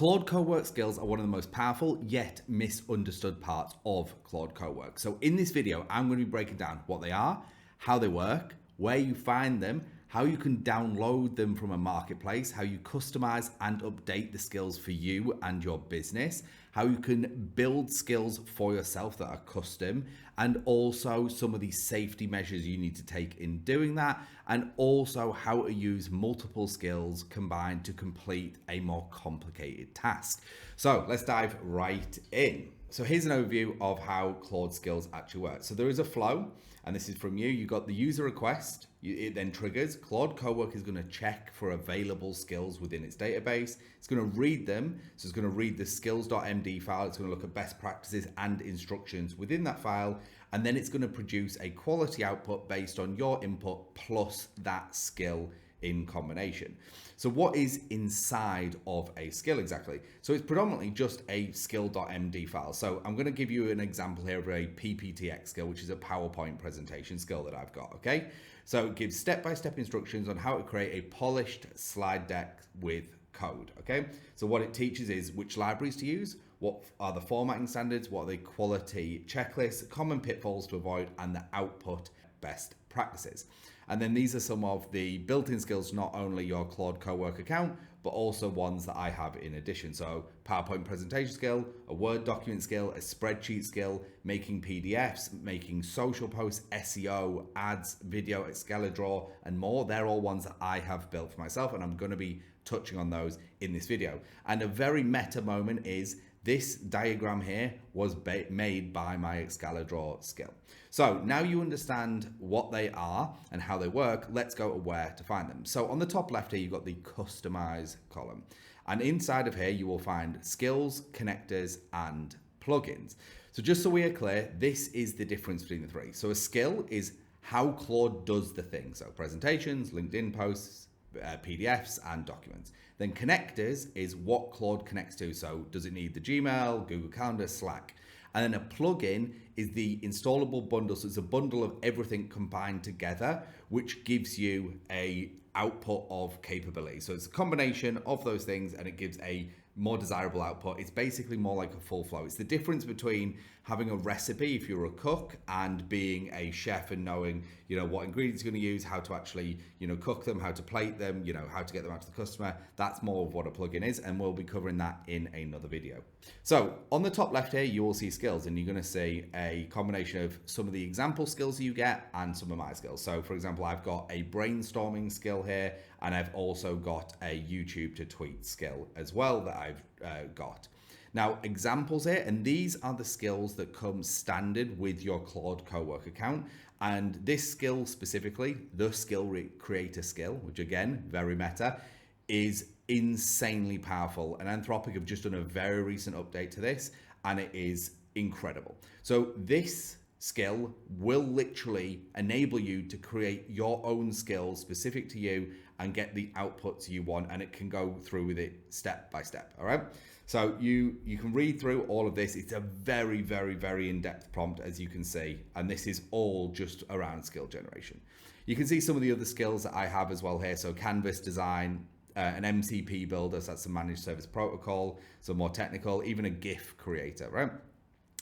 Claude Cowork skills are one of the most powerful yet misunderstood parts of Claude Cowork. So in this video, I'm going to be breaking down what they are, how they work, where you find them, how you can download them from a marketplace, how you customize and update the skills for you and your business, how you can build skills for yourself that are custom, and also some of the safety measures you need to take in doing that, and also how to use multiple skills combined to complete a more complicated task. So let's dive right in. So here's an overview of how Claude skills actually work. So there is a flow, and this is from you. You got the user request, it then triggers. Claude Cowork is going to check for available skills within its database. It's going to read them. So it's going to read the skills.md file. It's going to look at best practices and instructions within that file. And then it's going to produce a quality output based on your input plus that skill in combination. So what is inside of a skill exactly? So it's predominantly just a skill.md file. So I'm going to give you an example here of a PPTX skill, which is a PowerPoint presentation skill that I've got, okay? So it gives step-by-step instructions on how to create a polished slide deck with code, okay? So what it teaches is which libraries to use, what are the formatting standards, what are the quality checklists, common pitfalls to avoid, and the output best practices. And then these are some of the built-in skills, not only your Claude Cowork account, but also ones that I have in addition. So PowerPoint presentation skill, a Word document skill, a spreadsheet skill, making PDFs, making social posts, SEO, ads, video, Excalidraw, and more. They're all ones that I have built for myself, and I'm going to be touching on those in this video. And a very meta moment is this diagram here was made by my Excalidraw skill. So now you understand what they are and how they work, let's go to where to find them. So on the top left here, you've got the customize column. And inside of here, you will find skills, connectors, and plugins. So just so we are clear, this is the difference between the three. So a skill is how Claude does the thing. So presentations, LinkedIn posts, PDFs, and documents. Then connectors is what Claude connects to. So does it need the Gmail, Google Calendar, Slack? And then a plugin is the installable bundle. So it's a bundle of everything combined together, which gives you a output of capability. So it's a combination of those things, and it gives a more desirable output. It's basically more like a full flow. It's the difference between having a recipe if you're a cook and being a chef and knowing, what ingredients you're going to use, how to actually, cook them, how to plate them, how to get them out to the customer. That's more of what a plugin is, and we'll be covering that in another video. So on the top left here, you will see skills, and you're going to see a combination of some of the example skills you get and some of my skills. So for example, I've got a brainstorming skill here, and I've also got a YouTube to tweet skill as well that I've got. Now, examples here, and these are the skills that come standard with your Claude Cowork account. And this skill specifically, the skill creator skill, which again, very meta, is insanely powerful. And Anthropic have just done a very recent update to this, and it is incredible. So this skill will literally enable you to create your own skills specific to you and get the outputs you want, and it can go through with it step by step. All right, so you can read through all of this. It's a very, very, very in-depth prompt, as you can see, and this is all just around skill generation. You can see some of the other skills that I have as well here. So Canvas design, an MCP builder, so that's a managed service protocol, so more technical, even a GIF creator, right?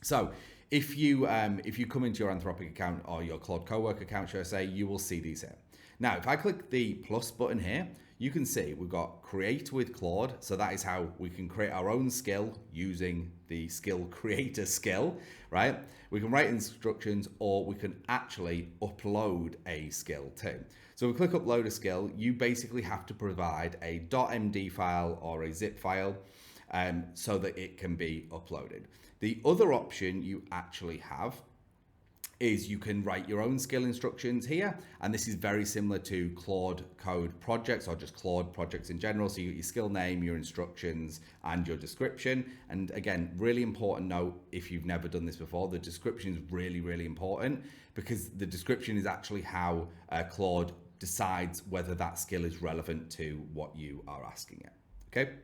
So if you come into your Anthropic account or your Claude Cowork account, should I say, you will see these here. Now, if I click the plus button here, you can see we've got create with Claude. So that is how we can create our own skill using the skill creator skill, right? We can write instructions, or we can actually upload a skill too. So we click upload a skill, you basically have to provide a .md file or a zip file so that it can be uploaded. The other option you actually have is you can write your own skill instructions here, and this is very similar to Claude Code projects or just Claude projects in general. So you get your skill name, your instructions, and your description. And again, really important note, if you've never done this before, the description is really, really important, because the description is actually how Claude decides whether that skill is relevant to what you are asking it, okay?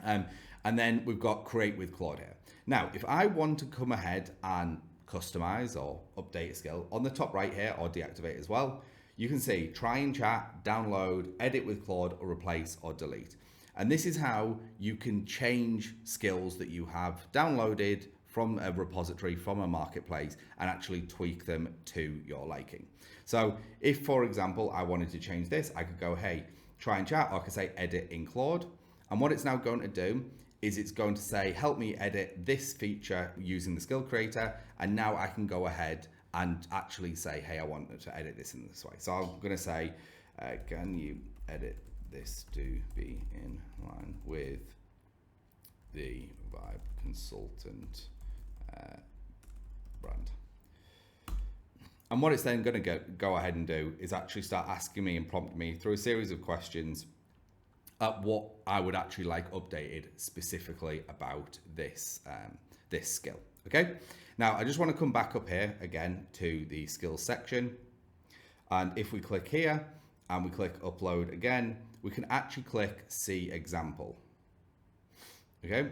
And then we've got create with Claude here. Now, if I want to come ahead and customize or update a skill, on the top right here, or deactivate as well, you can see try and chat, download, edit with Claude, or replace or delete. And this is how you can change skills that you have downloaded from a repository, from a marketplace, and actually tweak them to your liking. So if, for example, I wanted to change this, I could go, hey, try and chat, or I could say edit in Claude. And what it's now going to do is it's going to say, help me edit this feature using the skill creator. And now I can go ahead and actually say, hey, I want to edit this in this way. So I'm going to say, can you edit this to be in line with the Vibe Consultant brand? And what it's then going to go ahead and do is actually start asking me and prompt me through a series of questions at what I would actually like updated specifically about this, this skill. Okay, now I just want to come back up here again to the skills section. And if we click here and we click upload again, we can actually click see example. Okay,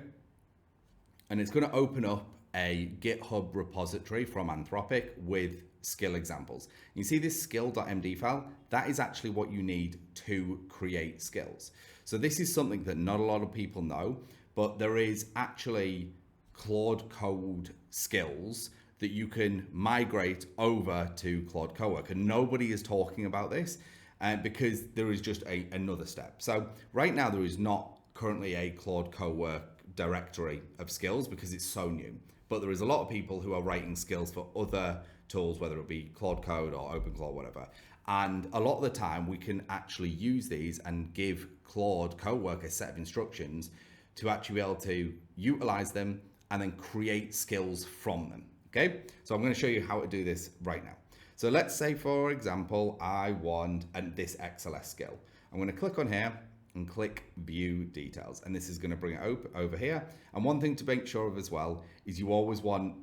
and it's going to open up a GitHub repository from Anthropic with skill examples. You see this skill.md file? That is actually what you need to create skills. So this is something that not a lot of people know, but there is actually Claude code skills that you can migrate over to Claude Cowork, and nobody is talking about this because there is just another step. So right now there is not currently a Claude Cowork directory of skills because it's so new, but there is a lot of people who are writing skills for other tools, whether it be Claude Code or OpenClaw, whatever. And a lot of the time we can actually use these and give Claude Cowork a set of instructions to actually be able to utilize them and then create skills from them. Okay, so I'm going to show you how to do this right now. So let's say, for example, I want this XLS skill. I'm going to click on here and click view details, and this is going to bring it over here. And one thing to make sure of as well is you always want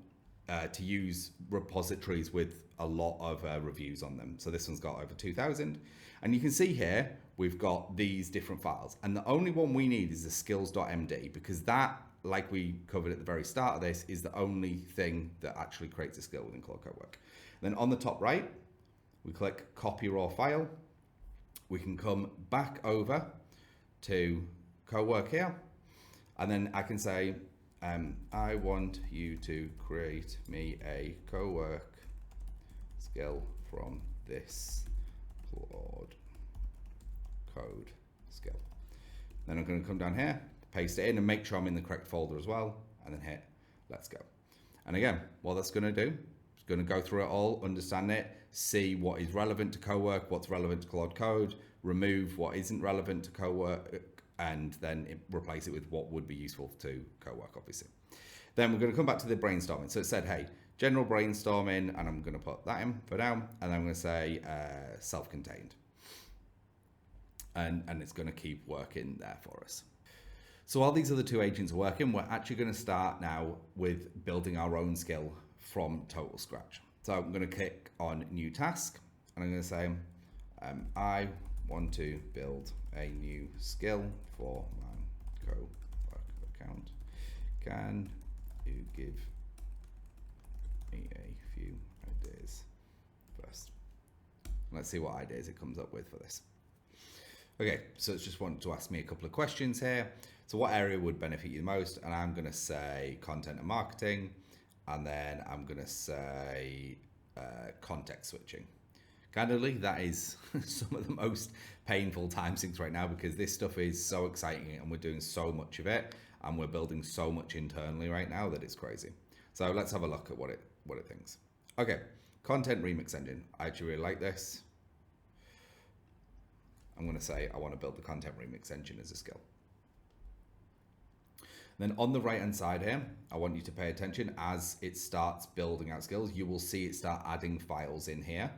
to use repositories with a lot of reviews on them. So this one's got over 2,000, and you can see here we've got these different files, and the only one we need is the skills.md, because that, like we covered at the very start of this, is the only thing that actually creates a skill within Claude Cowork. Then on the top right, we click copy raw file. We can come back over to Cowork here, and then I can say, I want you to create me a Cowork skill from this Claude code skill. Then I'm going to come down here, paste it in, and make sure I'm in the correct folder as well, and then hit let's go. And again, what that's going to do, it's going to go through it all, understand it, see what is relevant to Cowork, what's relevant to Claude Code, remove what isn't relevant to Cowork, and then replace it with what would be useful to Cowork, obviously. Then we're going to come back to the brainstorming. So it said, hey, general brainstorming, and I'm going to put that in for now, and I'm going to say self-contained. And it's going to keep working there for us. So while these other two agents are working, we're actually going to start now with building our own skill from total scratch. So I'm going to click on new task, and I'm going to say, I want to build a new skill for my Cowork account. Can you give me a few ideas first? Let's see what ideas it comes up with for this. Okay, so it's just wanted to ask me a couple of questions here. So what area would benefit you the most? And I'm going to say content and marketing, and then I'm going to say context switching. Candidly, that is some of the most painful time sinks right now, because this stuff is so exciting and we're doing so much of it and we're building so much internally right now that it's crazy. So let's have a look at what it thinks. Okay, content remix engine. I actually really like this. I'm going to say I want to build the content remix engine as a skill. Then on the right hand side here, I want you to pay attention as it starts building out skills. You will see it start adding files in here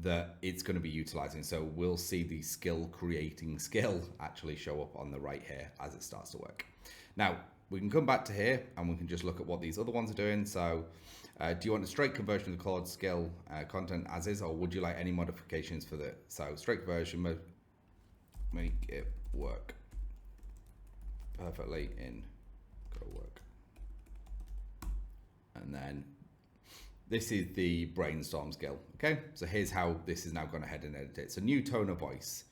that it's going to be utilizing. So we'll see the skill creating skill actually show up on the right here as it starts to work. Now we can come back to here and we can just look at what these other ones are doing. So do you want a straight conversion of the Claude skill content as is, or would you like any modifications for the, so straight conversion, make it work perfectly in Cowork. And then this is the brainstorm skill. Okay, so here's how this is now going ahead and edit it. So new tone of voice,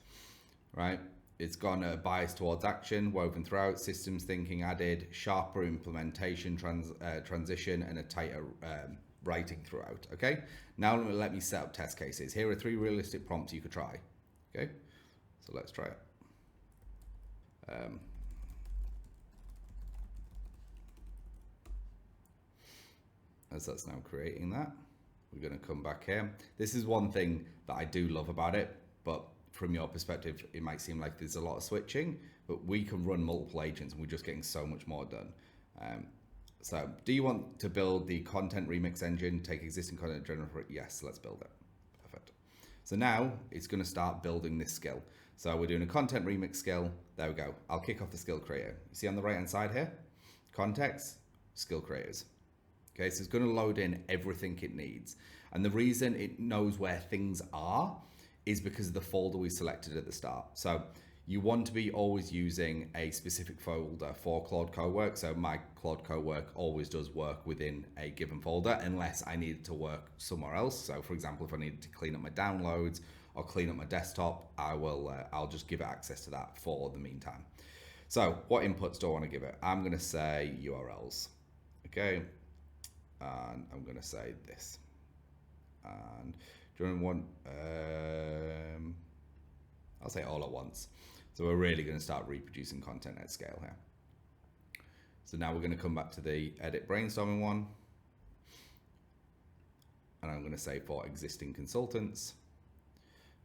right? It's gone a bias towards action, woven throughout, systems thinking added, sharper implementation, transition, and a tighter writing throughout. Okay, now let me set up test cases. Here are 3 realistic prompts you could try. Okay, so let's try it. As that's now creating that, we're going to come back here. This is one thing that I do love about it, but from your perspective, it might seem like there's a lot of switching, but we can run multiple agents and we're just getting so much more done. So do you want to build the content remix engine, take existing content, generate? Yes, let's build it. Perfect. So now it's going to start building this skill. So we're doing a content remix skill. There we go. I'll kick off the skill creator. You see on the right hand side here, context, skill creators. Okay, so it's going to load in everything it needs. And the reason it knows where things are is because of the folder we selected at the start. So you want to be always using a specific folder for Claude Cowork. So my Claude Cowork always does work within a given folder unless I need it to work somewhere else. So for example, if I needed to clean up my downloads or clean up my desktop, I'll just give it access to that for the meantime. So what inputs do I want to give it? I'm going to say URLs. Okay, and I'm going to say this. And during one, I'll say all at once. So we're really going to start reproducing content at scale here. So now we're going to come back to the edit brainstorming one. And I'm going to say for existing consultants.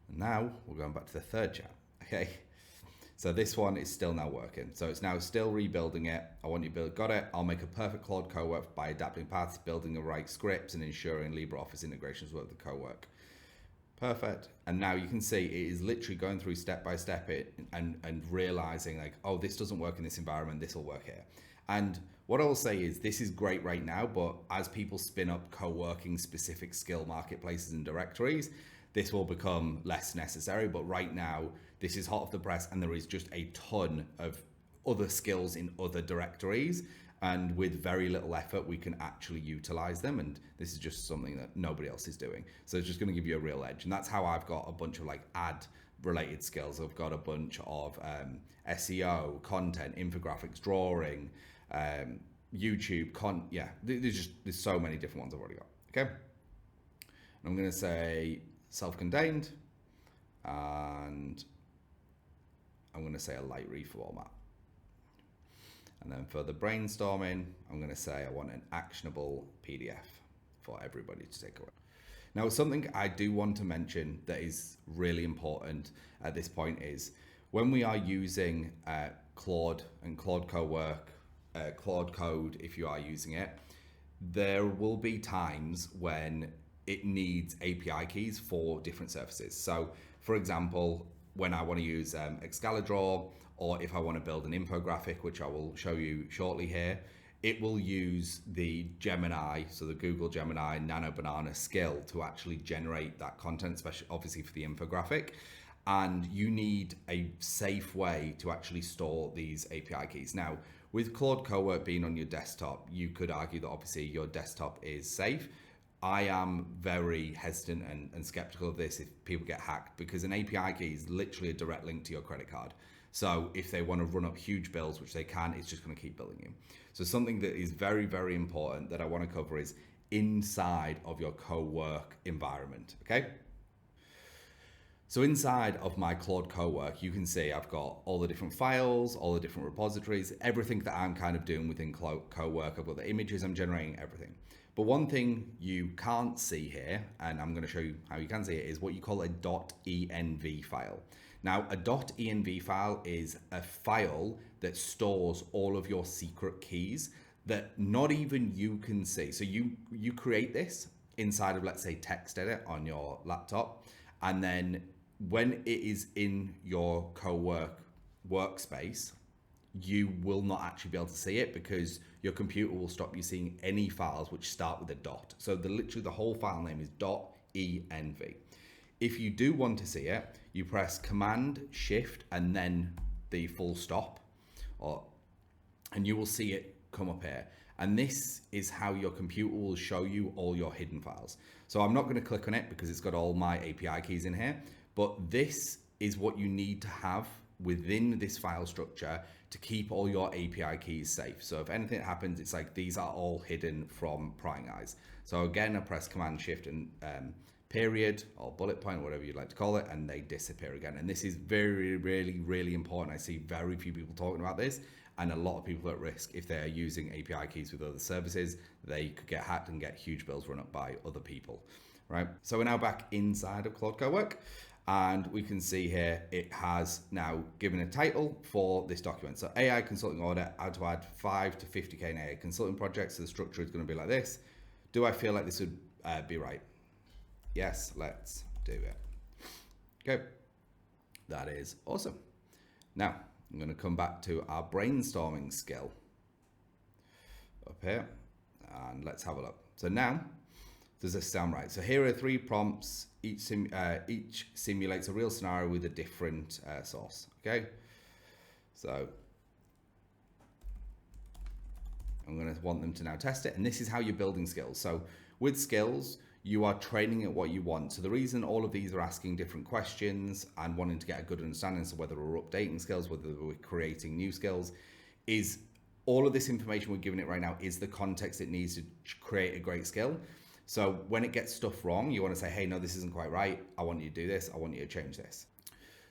And now we're going back to the third chat. Okay. So this one is still now working. So it's now still rebuilding it. I want you to build, got it. I'll make a perfect Claude Cowork by adapting paths, building the right scripts, and ensuring LibreOffice integrations work with the Cowork. Perfect. And now you can see it is literally going through step by step and realizing like, oh, this doesn't work in this environment, this will work here. And what I will say is this is great right now, but as people spin up co-working specific skill marketplaces and directories, this will become less necessary. But right now, this is hot off the press and there is just a ton of other skills in other directories. And with very little effort, we can actually utilize them. And this is just something that nobody else is doing. So it's just going to give you a real edge. And that's how I've got a bunch of like ad related skills. I've got a bunch of SEO, content, infographics, drawing, YouTube, there's so many different ones I've already got. Okay. And I'm going to say self-contained, and I'm going to say a light reformat. And then for the brainstorming, I'm going to say I want an actionable PDF for everybody to take away. Now, something I do want to mention that is really important at this point is when we are using Claude and Claude Co-Work, Claude Code, if you are using it, there will be times when it needs API keys for different services. So for example, when I want to use Excalidraw, or if I want to build an infographic, which I will show you shortly here, it will use the Gemini, so the Google Gemini Nano Banana skill to actually generate that content, especially obviously for the infographic. And you need a safe way to actually store these API keys. Now, with Claude Cowork being on your desktop, you could argue that obviously your desktop is safe. I am very hesitant and skeptical of this if people get hacked, because an API key is literally a direct link to your credit card. So if they want to run up huge bills, which they can, it's just going to keep billing you. So something that is very, very important that I want to cover is inside of your co-work environment, okay? So inside of my Claude Cowork, you can see I've got all the different files, all the different repositories, everything that I'm kind of doing within Claude Cowork. I've got the images, I'm generating everything. But one thing you can't see here, and I'm going to show you how you can see it, is what you call a .env file. Now, a .env file is a file that stores all of your secret keys that not even you can see. So you create this inside of, let's say, TextEdit on your laptop, and then when it is in your co-work workspace, you will not actually be able to see it because your computer will stop you seeing any files which start with a dot. So literally the whole file name is .env. If you do want to see it, you press Command Shift and then the full stop, and you will see it come up here. And this is how your computer will show you all your hidden files. So I'm not going to click on it because it's got all my API keys in here, but this is what you need to have within this file structure to keep all your API keys safe. So if anything happens, it's like these are all hidden from prying eyes. So again, I press Command Shift and period or bullet point, whatever you'd like to call it, and they disappear again. And this is very, really important. I see very few people talking about this, and a lot of people at risk if they're using API keys with other services. They could get hacked and get huge bills run up by other people, right? So we're now back inside of Claude Co-Work, and we can see here it has now given a title for this document. So AI consulting order, how to add 5 to 50K in AI consulting projects. So the structure is going to be like this. Do I feel like this would be right? Yes, let's do it. Okay, that is awesome. Now I'm going to come back to our brainstorming skill up here, and let's have a look. So now, does this sound right? So here are 3 prompts. Each simulates a real scenario with a different source. Okay, so I'm going to want them to now test it, and this is how you're building skills. So with skills, you are training at what you want. So the reason all of these are asking different questions and wanting to get a good understanding, so whether we're updating skills, whether we're creating new skills, is all of this information we're giving it right now is the context it needs to create a great skill. So when it gets stuff wrong, you want to say, hey, no, this isn't quite right. I want you to do this. I want you to change this.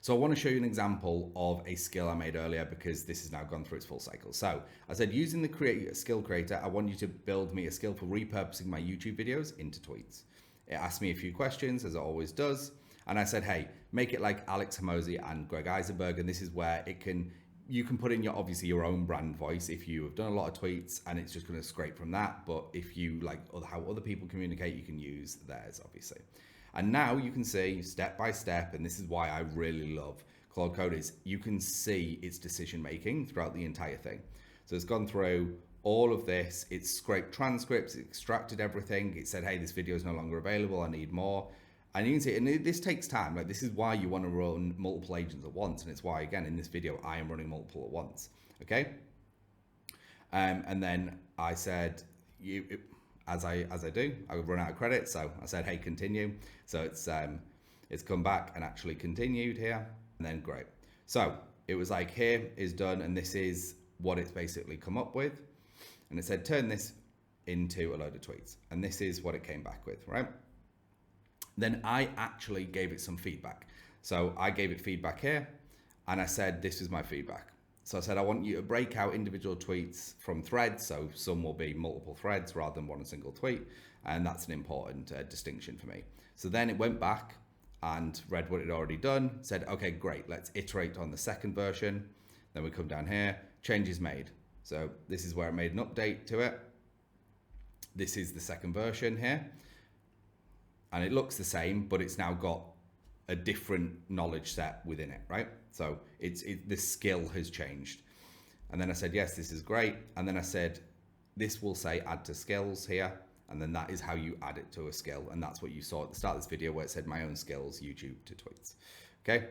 So I want to show you an example of a skill I made earlier, because this has now gone through its full cycle. So I said, using the skill creator, I want you to build me a skill for repurposing my YouTube videos into tweets. It asked me a few questions, as it always does. And I said, hey, make it like Alex Hormozi and Greg Eisenberg. And this is where you can put in obviously your own brand voice if you have done a lot of tweets, and it's just going to scrape from that. But if you like how other people communicate, you can use theirs, obviously. And now you can see step by step, and this is why I really love Claude Code, is you can see its decision making throughout the entire thing. So it's gone through all of this, it's scraped transcripts, it extracted everything, it said, hey, this video is no longer available, I need more. And you can see, and this takes time. Like, this is why you want to run multiple agents at once, and it's why, again, in this video, I am running multiple at once, okay? And then I said, as I do, I would run out of credit, so I said, hey, continue. So it's come back and actually continued here, and then great. So it was like, here is done, and this is what it's basically come up with. And it said, turn this into a load of tweets. And this is what it came back with, right? Then I actually gave it some feedback. So I gave it feedback here, and I said, this is my feedback. So I said, I want you to break out individual tweets from threads. So some will be multiple threads rather than one single tweet. And that's an important distinction for me. So then it went back and read what it had already done, said, okay, great, let's iterate on the second version. Then we come down here, changes made. So this is where it made an update to it. This is the second version here. And it looks the same, but it's now got a different knowledge set within it, right? So the skill has changed. And then I said, yes, this is great. And then I said, this will say add to skills here. And then that is how you add it to a skill. And that's what you saw at the start of this video, where it said my own skills, YouTube to tweets. Okay.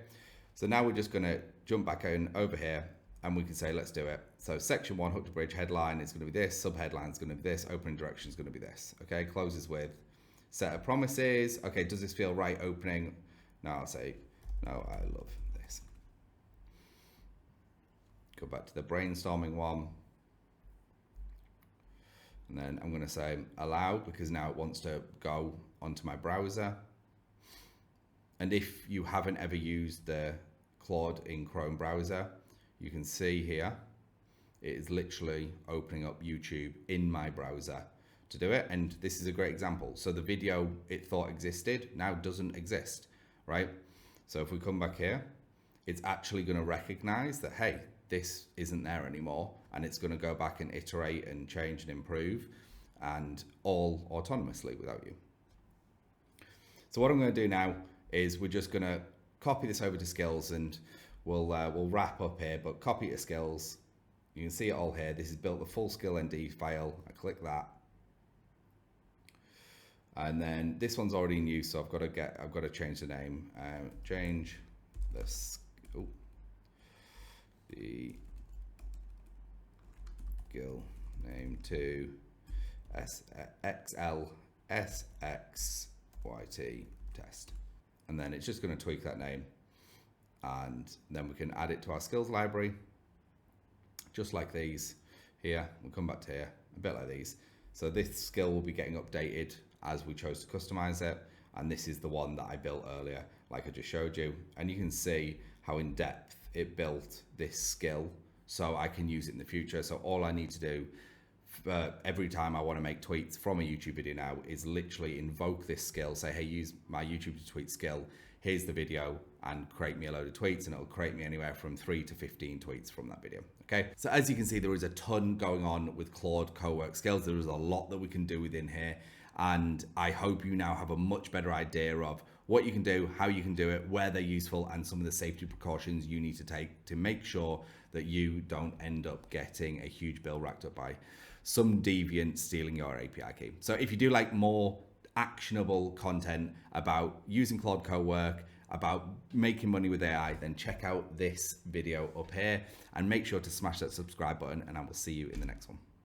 So now we're just going to jump back in over here, and we can say, let's do it. So section 1, hook to bridge headline is going to be this, subheadline is going to be this, opening direction is going to be this. Okay. Closes with set of promises. Okay. Does this feel right opening? No, I'll say, no, I love this. Go back to the brainstorming one. And then I'm going to say allow, because now it wants to go onto my browser. And if you haven't ever used the Claude in Chrome browser, you can see here, it is literally opening up YouTube in my browser to do it. And this is a great example. So the video it thought existed now doesn't exist, right? So if we come back here, it's actually going to recognize that, hey, this isn't there anymore. And it's going to go back and iterate and change and improve, and all autonomously without you. So what I'm going to do now is we're just going to copy this over to skills, and we'll wrap up here, but copy to skills. You can see it all here. This is built the full skill ND file. I click that. And then this one's already in use, so I've got to change the name. Change this. The skill name to XLSXYT test. And then it's just going to tweak that name and then we can add it to our skills library, just like these here. We'll come back to here, a bit like these. So this skill will be getting updated as we chose to customize it. And this is the one that I built earlier, like I just showed you. And you can see how in depth it built this skill, so I can use it in the future. So all I need to do every time I want to make tweets from a YouTube video now is literally invoke this skill, say, hey, use my YouTube to tweet skill. Here's the video, and create me a load of tweets, and it'll create me anywhere from 3 to 15 tweets from that video. Okay, so as you can see, there is a ton going on with Claude Co-Work skills. There is a lot that we can do within here, and I hope you now have a much better idea of what you can do, how you can do it, where they're useful, and some of the safety precautions you need to take to make sure that you don't end up getting a huge bill racked up by some deviant stealing your API key. So if you do like more actionable content about using Claude Co-Work, about making money with AI, then check out this video up here and make sure to smash that subscribe button, and I will see you in the next one.